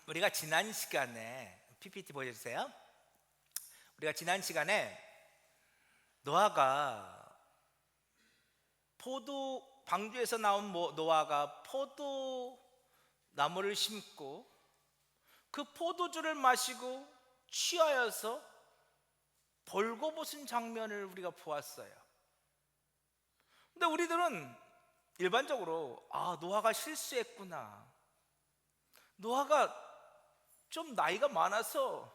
우리가 지난 시간에 PPT 보여주세요. 우리가 지난 시간에 노아가 포도 방주에서 나온 노아가 포도 나무를 심고 그 포도주를 마시고 취하여서 벌거벗은 장면을 우리가 보았어요. 근데 우리들은 일반적으로 노아가 실수했구나, 노아가 좀 나이가 많아서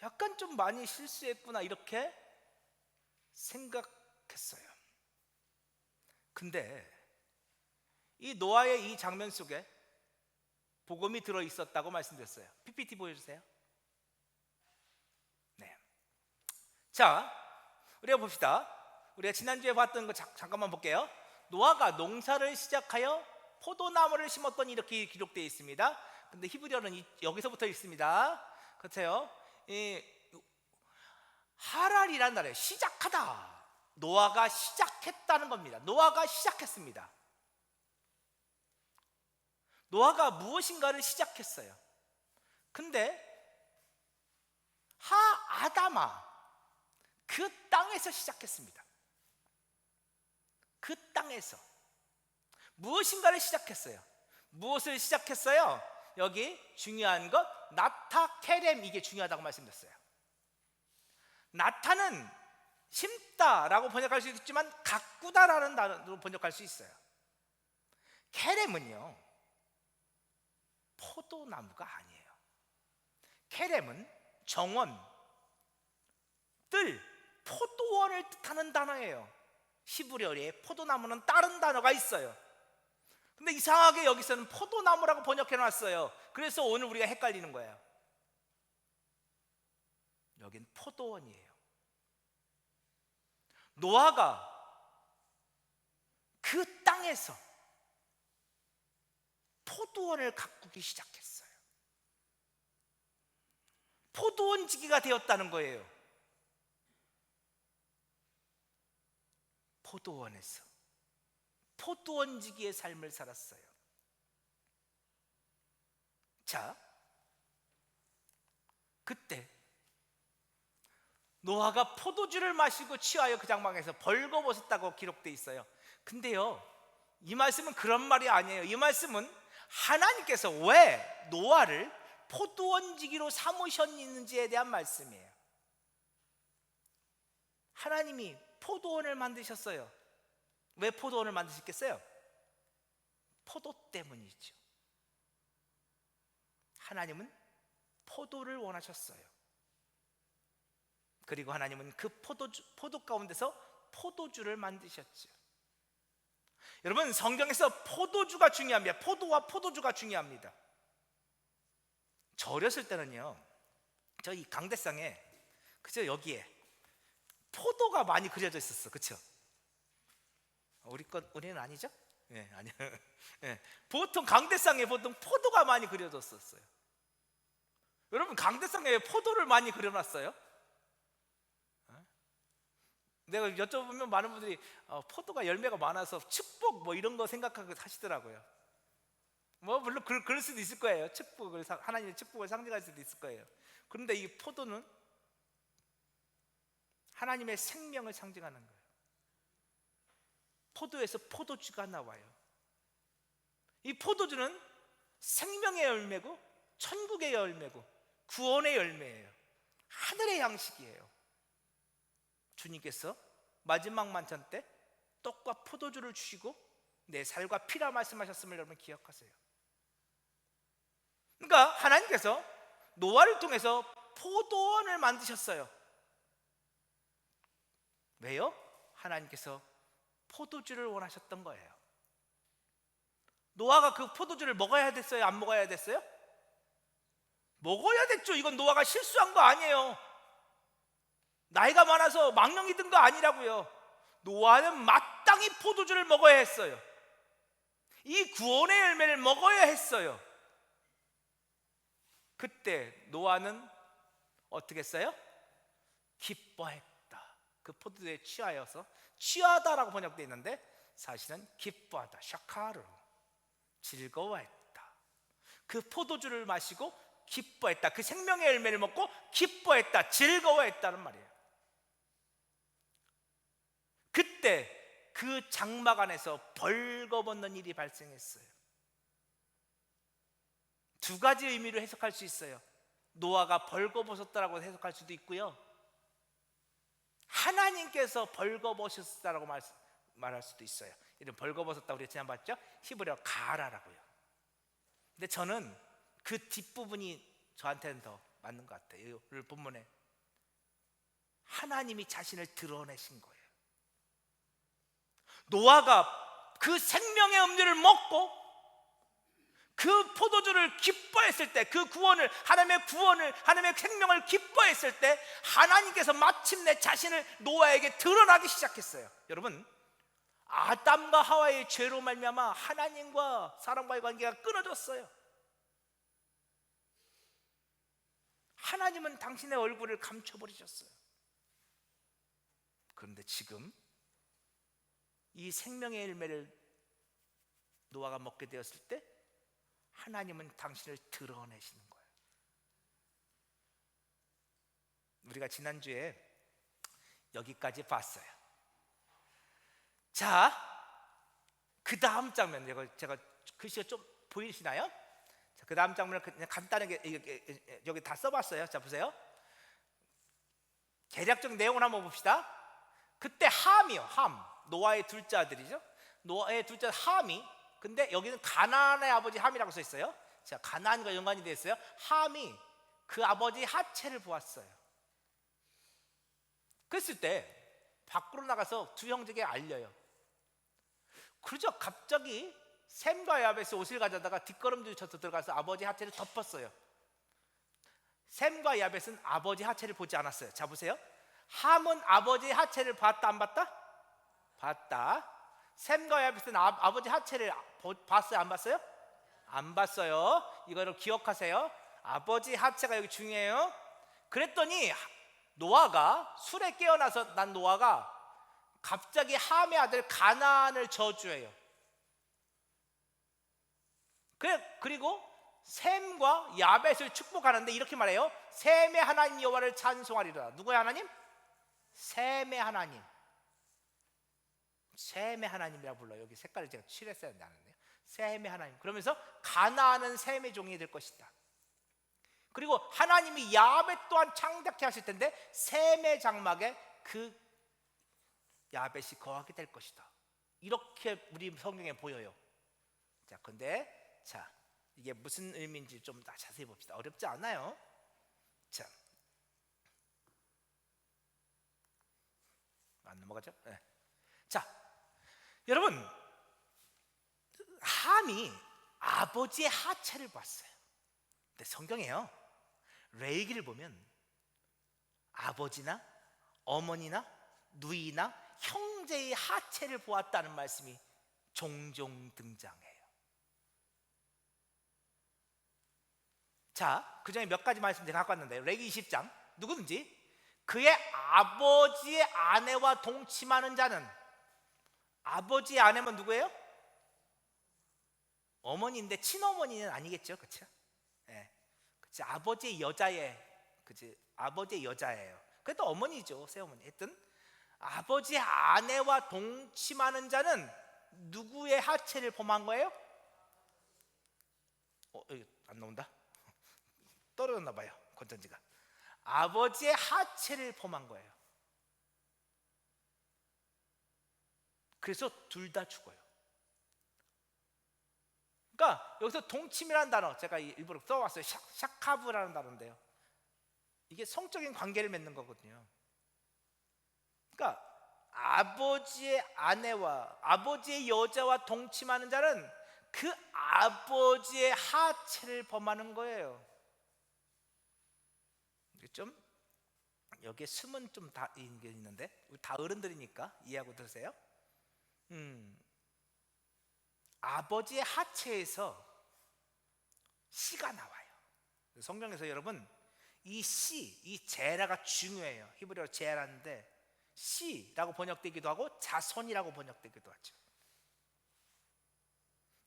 약간 좀 많이 실수했구나, 이렇게 생각했어요. 근데 이 노아의 이 장면 속에 복음이 들어 있었다고 말씀드렸어요. PPT 보여주세요. 네. 자, 우리가 봅시다. 우리가 지난주에 봤던 거 잠깐만 볼게요. 노아가 농사를 시작하여 포도나무를 심었더니 이렇게 기록되어 있습니다. 근데 히브리어는 여기서부터 있습니다. 그렇죠? 하랄이라는 나라에 시작하다, 노아가 시작했다는 겁니다. 노아가 시작했습니다. 노아가 무엇인가를 시작했어요. 근데 아다마, 그 땅에서 시작했습니다. 그 땅에서 무엇인가를 시작했어요. 무엇을 시작했어요? 여기 중요한 것, 나타 케렘, 이게 중요하다고 말씀드렸어요. 나타는 심다라고 번역할 수 있지만 가꾸다라는 단어로 번역할 수 있어요. 케렘은요, 포도나무가 아니에요. 케렘은 정원, 뜰, 포도원을 뜻하는 단어예요. 히브리어에 포도나무는 다른 단어가 있어요. 근데 이상하게 여기서는 포도나무라고 번역해 놨어요. 그래서 오늘 우리가 헷갈리는 거예요. 여긴 포도원이에요. 노아가 그 땅에서 포도원을 가꾸기 시작했어요. 포도원지기가 되었다는 거예요. 포도원에서 포도원지기의 삶을 살았어요. 자, 그때 노아가 포도주를 마시고 취하여 그 장막에서 벌거벗었다고 기록되어 있어요. 근데요, 이 말씀은 그런 말이 아니에요. 이 말씀은 하나님께서 왜 노아를 포도원지기로 삼으셨는지에 대한 말씀이에요. 하나님이 포도원을 만드셨어요. 왜 포도원을 만드셨겠어요? 포도 때문이죠. 하나님은 포도를 원하셨어요. 그리고 하나님은 그 포도 가운데서 포도주를 만드셨죠. 여러분, 성경에서 포도주가 중요합니다. 포도와 포도주가 중요합니다. 저 어렸을 때는요, 저 이 강대상에, 그죠, 여기에 포도가 많이 그려져 있었어. 그쵸? 우리는 아니죠? 예, 아니요. 예, 보통 강대상에 보통 포도가 많이 그려졌었어요. 여러분, 강대상에 포도를 많이 그려놨어요? 내가 여쭤보면 많은 분들이 포도가 열매가 많아서 축복 뭐 이런 거 생각하고 하시더라고요. 뭐 물론 그럴 수도 있을 거예요. 하나님의 축복을 상징할 수도 있을 거예요. 그런데 이 포도는 하나님의 생명을 상징하는 거예요. 포도에서 포도주가 나와요. 이 포도주는 생명의 열매고 천국의 열매고 구원의 열매예요. 하늘의 양식이에요. 주님께서 마지막 만찬 때 떡과 포도주를 주시고 내 살과 피라 말씀하셨음을 여러분 기억하세요. 그러니까 하나님께서 노아를 통해서 포도원을 만드셨어요. 왜요? 하나님께서 포도주를 원하셨던 거예요. 노아가 그 포도주를 먹어야 됐어요? 안 먹어야 됐어요? 먹어야 됐죠. 이건 노아가 실수한 거 아니에요. 나이가 많아서 망령이 든 거 아니라고요. 노아는 마땅히 포도주를 먹어야 했어요. 이 구원의 열매를 먹어야 했어요. 그때 노아는 어떻게 했어요? 기뻐했다. 그 포도주에 취하여서, 취하다라고 번역되어 있는데 사실은 기뻐하다, 샤카르, 즐거워했다. 그 포도주를 마시고 기뻐했다. 그 생명의 열매를 먹고 기뻐했다, 즐거워했다는 말이에요. 그때 그 장막 안에서 벌거벗는 일이 발생했어요. 두 가지 의미로 해석할 수 있어요. 노아가 벌거벗었다라고 해석할 수도 있고요, 하나님께서 벌거벗었다라고 말할 수도 있어요. 이런 벌거벗었다고 우리 지난번 봤죠? 히브리어 가라라고요. 근데 저는 그 뒷부분이 저한테는 더 맞는 것 같아요. 오늘 본문에 하나님이 자신을 드러내신 거예요. 노아가 그 생명의 음료를 먹고 그 포도주를 기뻐했을 때, 그 구원을, 하나님의 생명을 기뻐했을 때 하나님께서 마침내 자신을 노아에게 드러나기 시작했어요. 여러분, 아담과 하와의 죄로 말미암아 하나님과 사람과의 관계가 끊어졌어요. 하나님은 당신의 얼굴을 감춰버리셨어요. 그런데 지금 이 생명의 열매를 노아가 먹게 되었을 때 하나님은 당신을 드러내시는 거예요. 우리가 지난주에 여기까지 봤어요. 자, 그 다음 장면, 제가 글씨가 좀 보이시나요? 자, 그 다음 장면을 그냥 간단하게 여기 다 써봤어요. 자, 보세요. 대략적인 내용을 한번 봅시다. 그때 함이요, 함, 노아의 둘째 아들이죠. 노아의 둘째 함이, 근데 여기는 가나안의 아버지 함이라고 써 있어요. 자, 가나안과 연관이 되어 있어요. 함이 그 아버지 하체를 보았어요. 그랬을 때 밖으로 나가서 두 형제에게 알려요. 그러죠. 갑자기 셈과 야벳이 옷을 가져다가 뒷걸음질 쳐서 들어가서 아버지 하체를 덮었어요. 셈과 야벳은 아버지 하체를 보지 않았어요. 자, 보세요. 함은 아버지 하체를 봤다, 안 봤다? 봤다. 셈과 야벳은 아버지 하체를 봤어요, 안 봤어요? 안 봤어요. 이거를 기억하세요. 아버지 하체가 여기 중요해요. 그랬더니 노아가 술에 깨어나서 난 노아가 갑자기 함의 아들 가나안을 저주해요. 그리고 셈과 야벳을 축복하는데 이렇게 말해요. 셈의 하나님 여호와를 찬송하리라. 누구의 하나님? 셈의 하나님. 셈의 하나님이라고 불러요. 여기 색깔을 제가 칠했어야 하는데요. 셈의 하나님. 그러면서 가나안은 셈의 종이 될 것이다. 그리고 하나님이 야벳 또한 창작케 하실 텐데 셈의 장막에 그 야벳이 거하게 될 것이다. 이렇게 우리 성경에 보여요. 자, 근데 자, 이게 무슨 의미인지 좀 더 자세히 봅시다. 어렵지 않아요. 자, 안 넘어가죠? 네. 자, 여러분, 함이 아버지의 하체를 봤어요. 근데 성경에요, 레위기를 보면 아버지나 어머니나 누이나 형제의 하체를 보았다는 말씀이 종종 등장해요. 자, 그 중에 몇 가지 말씀 제가 갖고 왔는데요. 레위기 20장, 누구든지 그의 아버지의 아내와 동침하는 자는, 아버지의 아내면 누구예요? 어머니인데 친어머니는 아니겠죠, 그렇죠? 네. 그치, 아버지의 여자의, 그치, 아버지의 여자예요. 그래도 어머니죠, 새어머니. 하여튼 아버지의 아내와 동침하는 자는 누구의 하체를 범한 거예요? 안 나온다? 떨어졌나 봐요, 건전지가. 아버지의 하체를 범한 거예요. 그래서 둘 다 죽어요. 그러니까 여기서 동침이라는 단어 제가 일부러 써왔어요. 샤카브라는 단어인데요, 이게 성적인 관계를 맺는 거거든요. 그러니까 아버지의 아내와 아버지의 여자와 동침하는 자는 그 아버지의 하체를 범하는 거예요. 좀 여기에 숨은 좀 다 있는데 우리 다 어른들이니까 이해하고 들으세요. 아버지의 하체에서 씨가 나와요. 성경에서 여러분, 이 씨, 이 제라가 중요해요. 히브리어로 제라인데 씨라고 번역되기도 하고 자손이라고 번역되기도 하죠.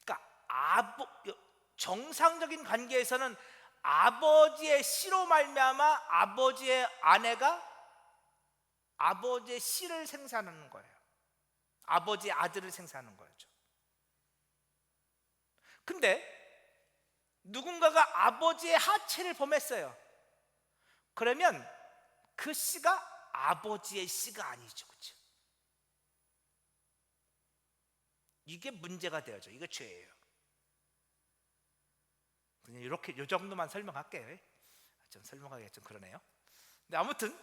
그러니까 정상적인 관계에서는 아버지의 씨로 말미암아 아버지의 아내가 아버지의 씨를 생산하는 거예요. 아버지의 아들을 생산하는 거죠. 근데 누군가가 아버지의 하체를 범했어요. 그러면 그 씨가 아버지의 씨가 아니죠. 그렇죠? 이게 문제가 되어져. 이게 죄예요. 그냥 이렇게 이 정도만 설명할게요. 좀 설명하기가 좀 그러네요. 근데 아무튼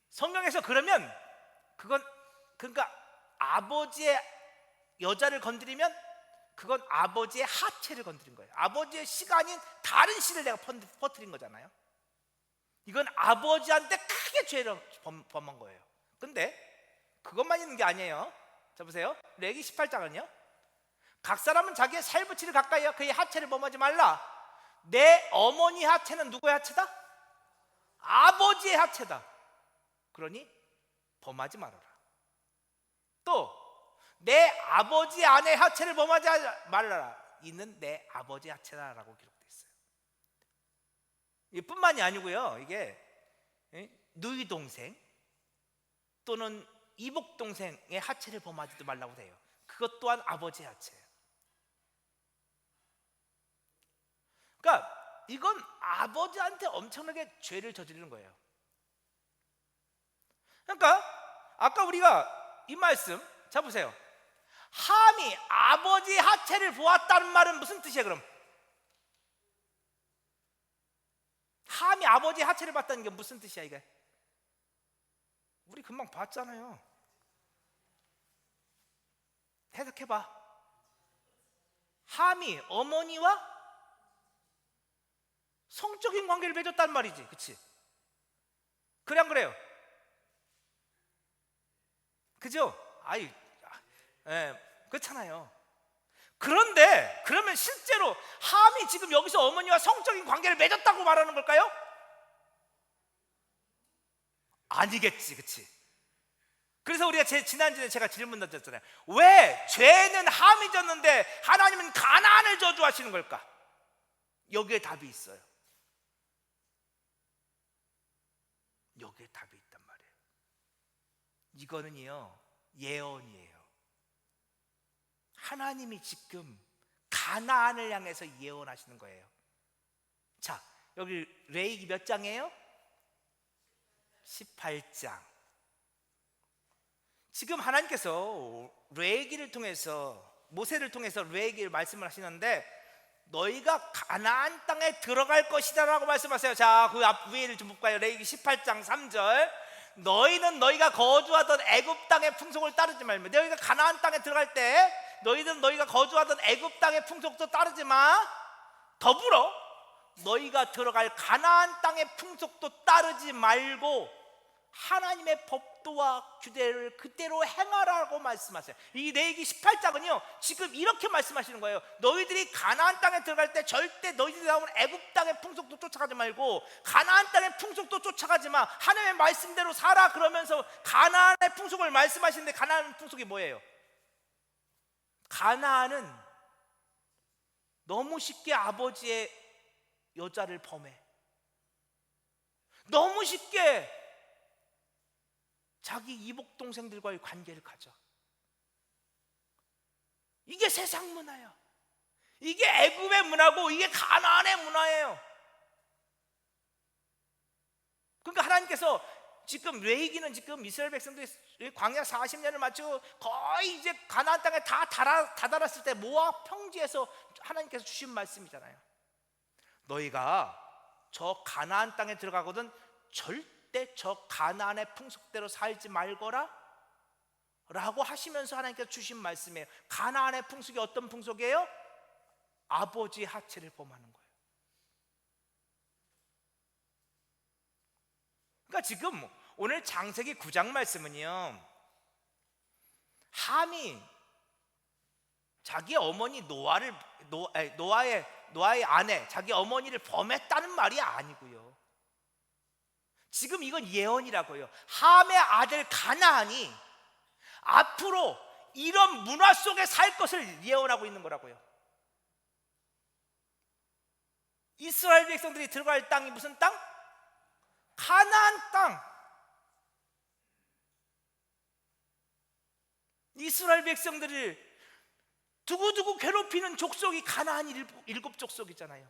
성경에서 그러면 그건 그러니까 아버지의 여자를 건드리면 그건 아버지의 하체를 건드린 거예요. 아버지의 씨가 아닌 다른 씨를 내가 퍼뜨린 거잖아요. 이건 아버지한테 크게 죄를 범한 거예요. 근데 그것만 있는 게 아니에요. 자 보세요. 레위기 18장은요. 각 사람은 자기의 살부치를 가까이 하여 그의 하체를 범하지 말라. 내 어머니 하체는 누구의 하체다? 아버지의 하체다. 그러니 범하지 말아라. 또 내 아버지 아내 하체를 범하지 말라라. 이는 내 아버지 하체다라고 기록되어 있어요. 이뿐만이 아니고요. 이게 누이 동생 또는 이복 동생의 하체를 범하지도 말라고 돼요. 그것 또한 아버지의 하체예요. 그러니까 이건 아버지한테 엄청나게 죄를 저지르는 거예요. 그러니까 아까 우리가 이 말씀 자 보세요. 함이 아버지 하체를 보았다는 말은 무슨 뜻이에요? 그럼 함이 아버지 하체를 봤다는 게 무슨 뜻이야 이게? 우리 금방 봤잖아요. 해석해봐. 함이 어머니와 성적인 관계를 맺었단 말이지, 그치? 그래 안 그래요? 그죠? 그렇잖아요. 그런데 그러면 실제로 함이 지금 여기서 어머니와 성적인 관계를 맺었다고 말하는 걸까요? 아니겠지, 그치? 그래서 우리가 지난주에 제가 질문 던졌잖아요. 왜 죄는 함이 졌는데 하나님은 가나안을 저주하시는 걸까? 여기에 답이 있어요. 여기에 답이 있단 말이에요. 이거는요 예언이에요. 하나님이 지금 가나안을 향해서 예언하시는 거예요. 자, 여기 레위기 몇 장이에요? 18장. 지금 하나님께서 레위기를 통해서 모세를 통해서 레위기를 말씀을 하시는데 너희가 가나안 땅에 들어갈 것이다 라고 말씀하세요. 자, 그 앞 위에를 좀 볼까요? 레위기 18장 3절. 너희는 너희가 거주하던 애굽 땅의 풍속을 따르지 말며. 너희가 가나안 땅에 들어갈 때 너희는 너희가 거주하던 애굽 땅의 풍속도 따르지 마. 더불어 너희가 들어갈 가나안 땅의 풍속도 따르지 말고 하나님의 법도와 규례를 그대로 행하라고 말씀하세요. 이 레위기 18장은요 지금 이렇게 말씀하시는 거예요. 너희들이 가나안 땅에 들어갈 때 절대 너희들이 나온 애굽 땅의 풍속도 쫓아가지 말고 가나안 땅의 풍속도 쫓아가지 마. 하나님의 말씀대로 살아. 그러면서 가나안의 풍속을 말씀하시는데 가나안 풍속이 뭐예요? 가나안은 너무 쉽게 아버지의 여자를 범해. 너무 쉽게 자기 이복 동생들과의 관계를 가져. 이게 세상 문화야. 이게 애굽의 문화고 이게 가나안의 문화예요. 그러니까 하나님께서 지금 레위기는 지금 이스라엘 백성들이 광야 40년을 마치고 거의 이제 가나안 땅에 다 다다랐을 때 모압 평지에서 하나님께서 주신 말씀이잖아요. 너희가 저 가나안 땅에 들어가거든 절대 저 가나안의 풍속대로 살지 말거라 라고 하시면서 하나님께서 주신 말씀이에요. 가나안의 풍속이 어떤 풍속이에요? 아버지 하체를 범하는 거예요. 그러니까 지금 오늘 창세기 9장 말씀은요 함이 자기 어머니 노아의 아내 자기 어머니를 범했다는 말이 아니고요. 지금 이건 예언이라고요. 함의 아들 가나안이 앞으로 이런 문화 속에 살 것을 예언하고 있는 거라고요. 이스라엘 백성들이 들어갈 땅이 무슨 땅? 가나안 땅. 이스라엘 백성들을 두고두고 괴롭히는 족속이 가나안 일곱 족속이잖아요.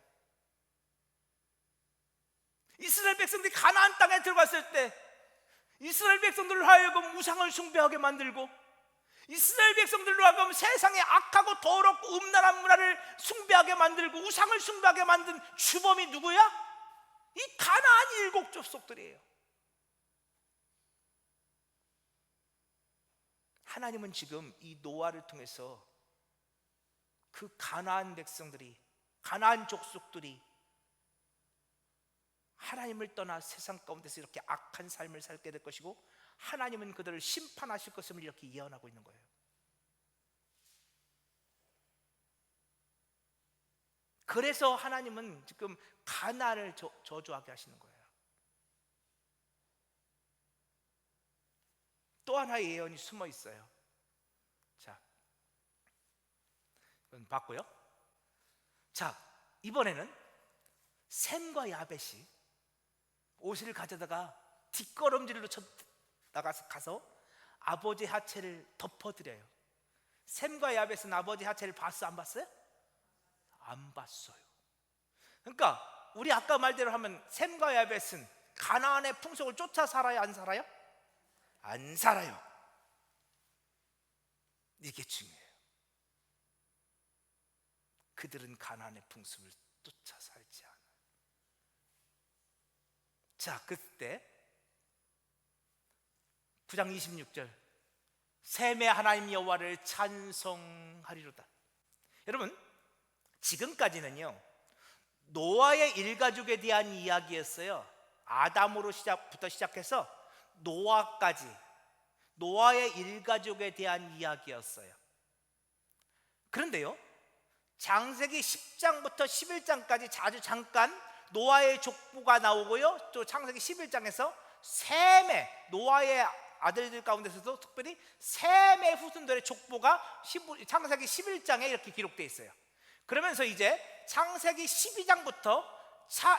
이스라엘 백성들이 가나안 땅에 들어갔을 때 이스라엘 백성들로 하여금 우상을 숭배하게 만들고, 이스라엘 백성들로 하여금 세상에 악하고 더럽고 음란한 문화를 숭배하게 만들고 우상을 숭배하게 만든 주범이 누구야? 이 가나안 일곱 족속들이에요. 하나님은 지금 이 노아를 통해서 그 가나안 백성들이, 가나안 족속들이 하나님을 떠나 세상 가운데서 이렇게 악한 삶을 살게 될 것이고, 하나님은 그들을 심판하실 것임을 이렇게 예언하고 있는 거예요. 그래서 하나님은 지금 가나안을 저주하게 하시는 거예요. 또 하나의 예언이 숨어 있어요. 자, 이건 봤고요. 자, 이번에는 셈과 야벳이 옷을 가져다가 뒷걸음질로 가서 아버지 하체를 덮어드려요. 셈과 야벳은 아버지 하체를 봤어, 안 봤어요? 안 봤어요. 그러니까 우리 아까 말대로 하면 셈과 야벳은 가나안의 풍속을 쫓아 살아요, 안 살아요? 안 살아요. 이게 중요해요. 그들은 가나안의 풍습을 쫓아 살지 않아요. 자, 그때 9장 26절, 셈의 하나님 여호와를 찬송하리로다. 여러분, 지금까지는요 노아의 일가족에 대한 이야기였어요. 아담부터 시작해서 노아까지 노아의 일가족에 대한 이야기였어요. 그런데요, 창세기 10장부터 11장까지 자주 잠깐 노아의 족보가 나오고요, 또 창세기 11장에서 셈의, 노아의 아들들 가운데서도 특별히 셈의 후손들의 족보가 창세기 11장에 이렇게 기록되어 있어요. 그러면서 이제 창세기 12장부터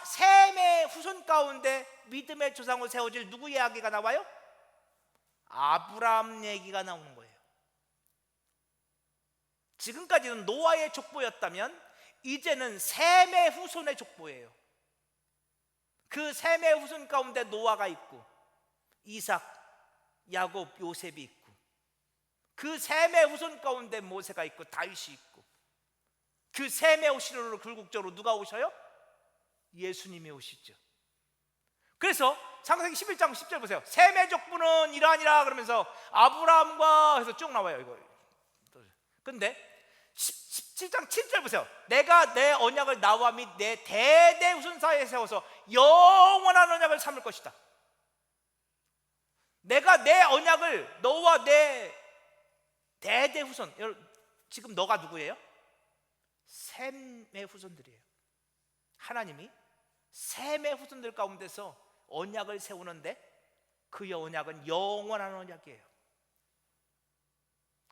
셈의 후손 가운데 믿음의 조상으로 세워질 누구 이야기가 나와요? 아브라함 얘기가 나오는 거예요. 지금까지는 노아의 족보였다면 이제는 셈의 후손의 족보예요. 그 셈의 후손 가운데 노아가 있고 이삭, 야곱, 요셉이 있고, 그 셈의 후손 가운데 모세가 있고 다윗이 있고, 그 셈의 후손으로 궁극적으로 누가 오셔요? 예수님이 오시죠. 그래서 창세기 11장 10절 보세요. 셈의 족보는 이러하니라 그러면서 아브라함과 해서 쭉 나와요. 이거. 근데 17장 7절 보세요. 내가 내 언약을 나와 및 내 대대 후손 사이에 세워서 영원한 언약을 삼을 것이다. 내가 내 언약을 너와 내 대대 후손, 지금 너가 누구예요? 셈의 후손들이에요. 하나님이 셈의 후손들 가운데서 언약을 세우는데 그 언약은 영원한 언약이에요.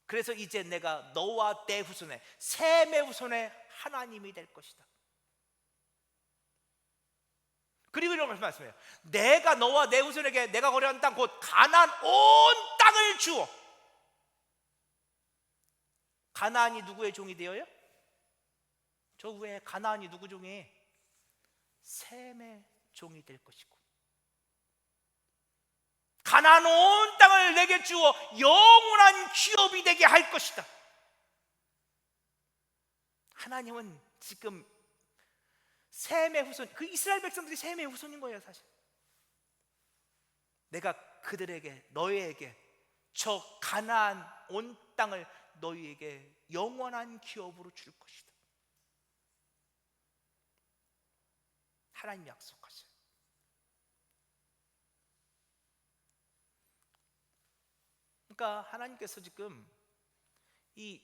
그래서 이제 내가 너와 내 후손의 셈의 후손의 하나님이 될 것이다. 그리고 이런 말씀해요. 내가 너와 내 후손에게 내가 거래한 땅 곧 가나안 온 땅을 주어. 가나안이 누구의 종이 되어요? 저 후에 가나안이 누구 종이? 셈의 종이 될 것이고, 가나안 온 땅을 내게 주어 영원한 기업이 되게 할 것이다. 하나님은 지금 셈의 후손, 그 이스라엘 백성들이 셈의 후손인 거예요. 사실 내가 그들에게, 너희에게 저 가나안 온 땅을 너희에게 영원한 기업으로 줄 것이다. 하나님 약속하셔요. 그러니까 하나님께서 지금 이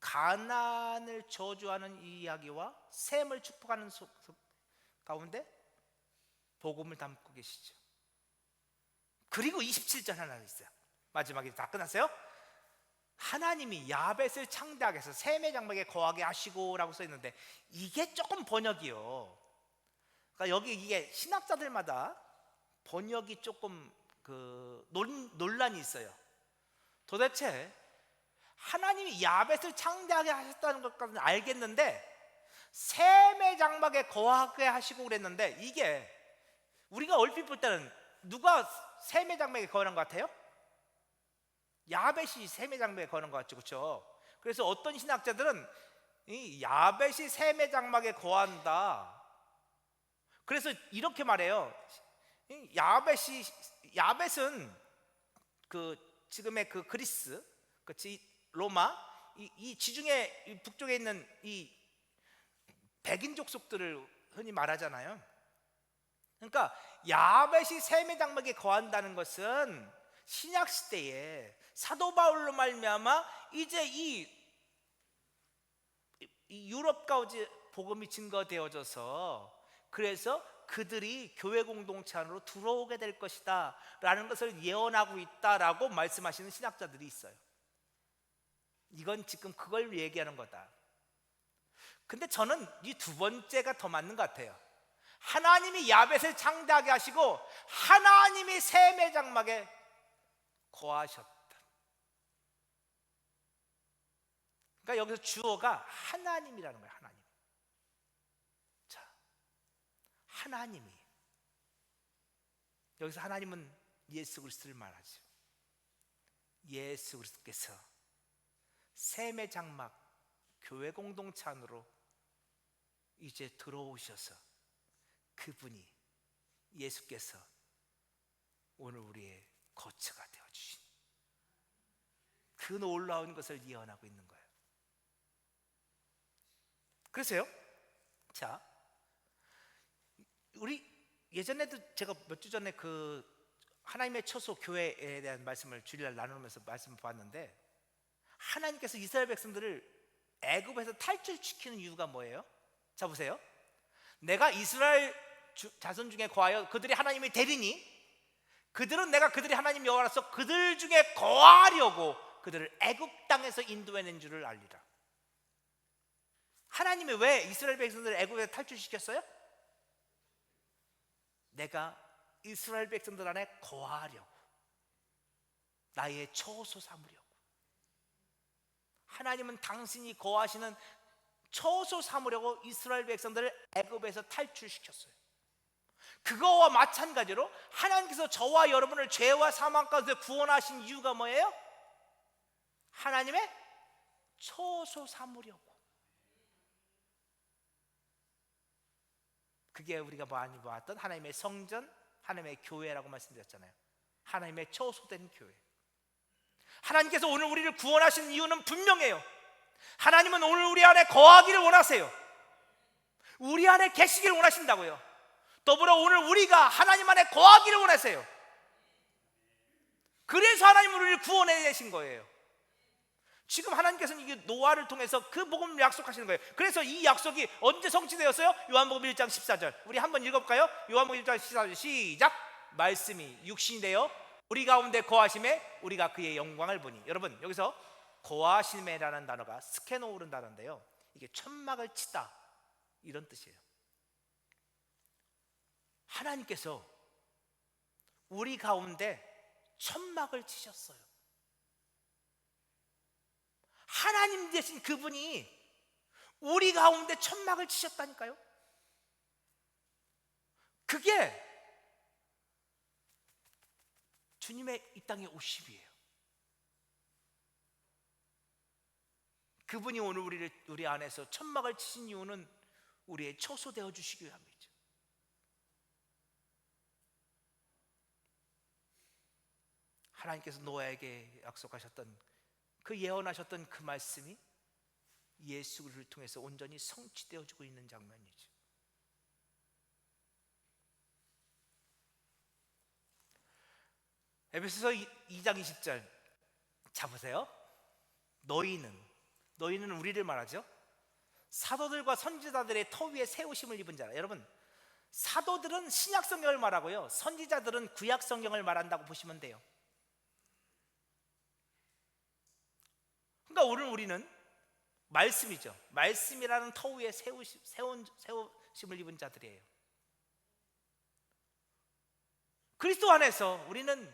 가나안을 저주하는 이 이야기와 셈을 축복하는 가운데 복음을 담고 계시죠. 그리고 27절 하나 있어요. 마지막에 다 끝났어요. 하나님이 야벳을 창대하게 해서 셈의 장막에 거하게 하시고 라고 써있는데, 이게 조금 번역이요, 그러니까 여기 이게 신학자들마다 번역이 조금 논란이 있어요. 도대체 하나님이 야벳을 창대하게 하셨다는 것까지는 알겠는데 셈의 장막에 거하게 하시고 그랬는데, 이게 우리가 얼핏 볼 때는 누가 셈의 장막에 거하는 것 같아요? 야벳이 셈의 장막에 거하는 것 같죠, 그렇죠? 그래서 어떤 신학자들은 이 야벳이 셈의 장막에 거한다. 그래서 이렇게 말해요. 야벳은 지금의 그리스, 그치, 로마, 이 지중해 이 북쪽에 있는 이 백인 족속들을 흔히 말하잖아요. 그러니까 야벳이 셈의 장막에 거한다는 것은 신약 시대에 사도 바울로 말미암아 이제 이 유럽 가운데 복음이 증거되어져서, 그래서 그들이 교회 공동체 안으로 들어오게 될 것이다 라는 것을 예언하고 있다라고 말씀하시는 신학자들이 있어요. 이건 지금 그걸 얘기하는 거다. 근데 저는 이 두 번째가 더 맞는 것 같아요. 하나님이 야벳을 창대하게 하시고 하나님이 셈의 장막에 거하셨다. 그러니까 여기서 주어가 하나님이라는 거예요. 하나님. 자, 하나님이, 여기서 하나님은 예수 그리스도를 말하죠. 예수 그리스도께서 셈의 장막, 교회 공동체 안으로 이제 들어오셔서 그분이, 예수께서 오늘 우리의 거처가 되어주신 그 놀라운 것을 예언하고 있는 거예요. 그래서요, 자, 우리 예전에도 제가 몇 주 전에 하나님의 처소 교회에 대한 말씀을 주일날 나누면서 말씀을 봤는데, 하나님께서 이스라엘 백성들을 애굽에서 탈출시키는 이유가 뭐예요? 자, 보세요. 내가 이스라엘 자손 중에 거하여 그들이 하나님이 되리니 그들은 내가 그들이 하나님 여호와라서 그들 중에 거하려고 그들을 애굽 땅에서 인도해낸 줄을 알리라. 하나님이 왜 이스라엘 백성들을 애굽에서 탈출시켰어요? 내가 이스라엘 백성들 안에 거하려고, 나의 처소 삼으려고. 하나님은 당신이 거하시는 처소 삼으려고 이스라엘 백성들을 애굽에서 탈출시켰어요. 그거와 마찬가지로 하나님께서 저와 여러분을 죄와 사망 가운데 구원하신 이유가 뭐예요? 하나님의 처소 삼으려고. 그게 우리가 많이 보았던 하나님의 성전, 하나님의 교회라고 말씀드렸잖아요. 하나님의 처소된 교회. 하나님께서 오늘 우리를 구원하신 이유는 분명해요. 하나님은 오늘 우리 안에 거하기를 원하세요. 우리 안에 계시기를 원하신다고요. 더불어 오늘 우리가 하나님 안에 거하기를 원하세요. 그래서 하나님은 우리를 구원해 내신 거예요. 지금 하나님께서는 이게 노아를 통해서 그 복음을 약속하시는 거예요. 그래서 이 약속이 언제 성취되었어요? 요한복음 1장 14절. 우리 한번 읽어볼까요? 요한복음 1장 14절 시작. 말씀이 육신이 되어 우리 가운데 거하심에 우리가 그의 영광을 보니. 여러분, 여기서 거하심이라는 단어가 스케노우른 단어인데요, 이게 천막을 치다 이런 뜻이에요. 하나님께서 우리 가운데 천막을 치셨어요. 하나님 대신 그분이 우리 가운데 천막을 치셨다니까요. 그게 주님의 이 땅에 오심이에요. 그분이 오늘 우리 안에서 천막을 치신 이유는 우리의 처소되어 주시기 위함이죠. 하나님께서 노아에게 약속하셨던 그 예언하셨던 그 말씀이 예수를 통해서 온전히 성취되어지고 있는 장면이죠. 에베소서 2장 20절. 자, 보세요. 너희는 우리를 말하죠. 사도들과 선지자들의 터 위에 세우심을 입은 자라. 여러분, 사도들은 신약 성경을 말하고요, 선지자들은 구약 성경을 말한다고 보시면 돼요. 그러니까 오늘 우리는 말씀이죠. 말씀이라는 터 위에 세우심을 입은 자들이에요. 그리스도 안에서 우리는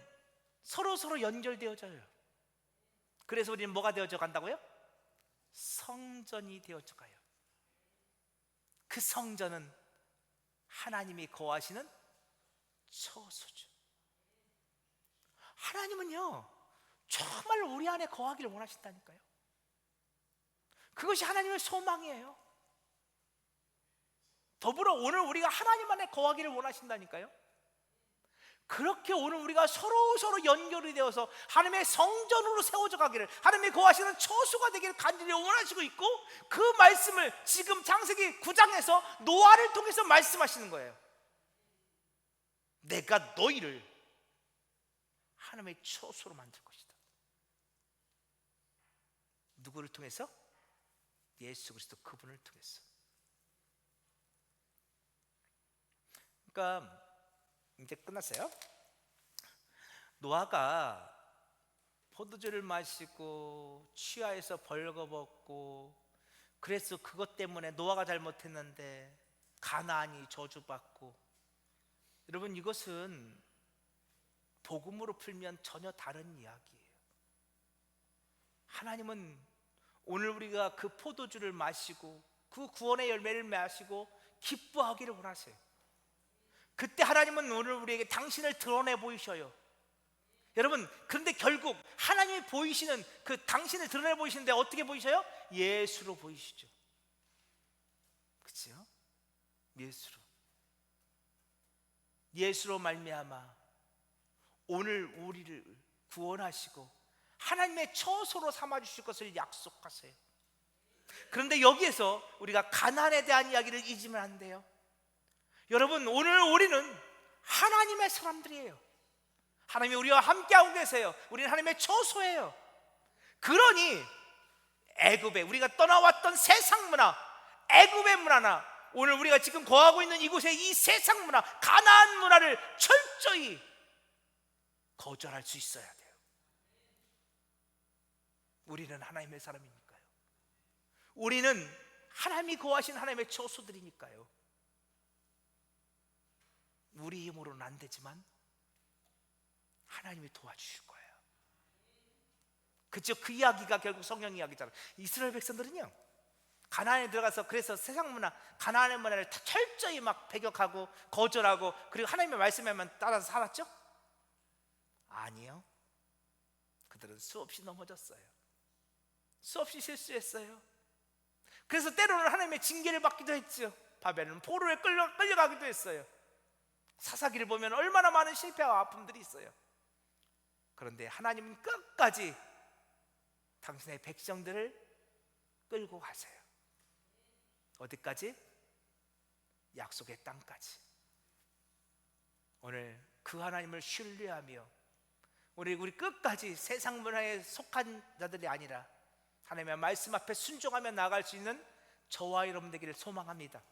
서로 연결되어져요. 그래서 우리는 뭐가 되어져 간다고요? 성전이 되어져 가요. 그 성전은 하나님이 거하시는 처소죠. 하나님은요 정말 우리 안에 거하기를 원하신다니까요. 그것이 하나님의 소망이에요. 더불어 오늘 우리가 하나님 안에 거하기를 원하신다니까요. 그렇게 오늘 우리가 서로 연결이 되어서 하나님의 성전으로 세워져 가기를, 하나님이 거하시는 처소가 되기를 간절히 원하시고 있고, 그 말씀을 지금 창세기 9장에서 노아를 통해서 말씀하시는 거예요. 내가 너희를 하나님의 처소로 만들 것이다. 누구를 통해서? 예수 그리스도 그분을 통해서. 그러니까 이제 끝났어요. 노아가 포도주를 마시고 취하에서 벌거벗고, 그래서 그것 때문에 노아가 잘못했는데 가나안이 저주받고. 여러분, 이것은 복음으로 풀면 전혀 다른 이야기예요. 하나님은 오늘 우리가 그 포도주를 마시고 그 구원의 열매를 마시고 기뻐하기를 원하세요. 그때 하나님은 오늘 우리에게 당신을 드러내 보이셔요. 여러분, 그런데 결국 하나님이 보이시는 그 당신을 드러내 보이시는데 어떻게 보이셔요? 예수로 보이시죠. 그렇죠? 예수로 말미암아 오늘 우리를 구원하시고 하나님의 처소로 삼아주실 것을 약속하세요. 그런데 여기에서 우리가 가나안에 대한 이야기를 잊으면 안 돼요. 여러분, 오늘 우리는 하나님의 사람들이에요. 하나님이 우리와 함께하고 계세요. 우리는 하나님의 처소예요. 그러니 애굽에 우리가 떠나왔던 세상 문화, 애굽의 문화나 오늘 우리가 지금 거하고 있는 이곳의 이 세상 문화, 가나안 문화를 철저히 거절할 수 있어야 돼요. 우리는 하나님의 사람이니까요. 우리는 하나님이 거하신 하나님의 처소들이니까요. 우리 힘으로는 안 되지만 하나님이 도와주실 거예요. 그죠? 그 이야기가 결국 성경 이야기잖아요. 이스라엘 백성들은요 가나안에 들어가서 그래서 세상 문화, 가나안의 문화를 다 철저히 막 배격하고 거절하고, 그리고 하나님의 말씀에만 따라서 살았죠? 아니요. 그들은 수없이 넘어졌어요. 수없이 실수했어요. 그래서 때로는 하나님의 징계를 받기도 했죠. 바벨론 포로에 끌려가기도 했어요. 사사기를 보면 얼마나 많은 실패와 아픔들이 있어요. 그런데 하나님은 끝까지 당신의 백성들을 끌고 가세요. 어디까지? 약속의 땅까지. 오늘 그 하나님을 신뢰하며 우리 끝까지 세상 문화에 속한 자들이 아니라 하나님의 말씀 앞에 순종하며 나아갈 수 있는 저와 여러분 되기를 소망합니다.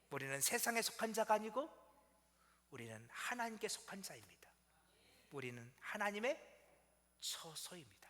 우리는 세상에 속한 자가 아니고 우리는 하나님께 속한 자입니다. 우리는 하나님의 처소입니다.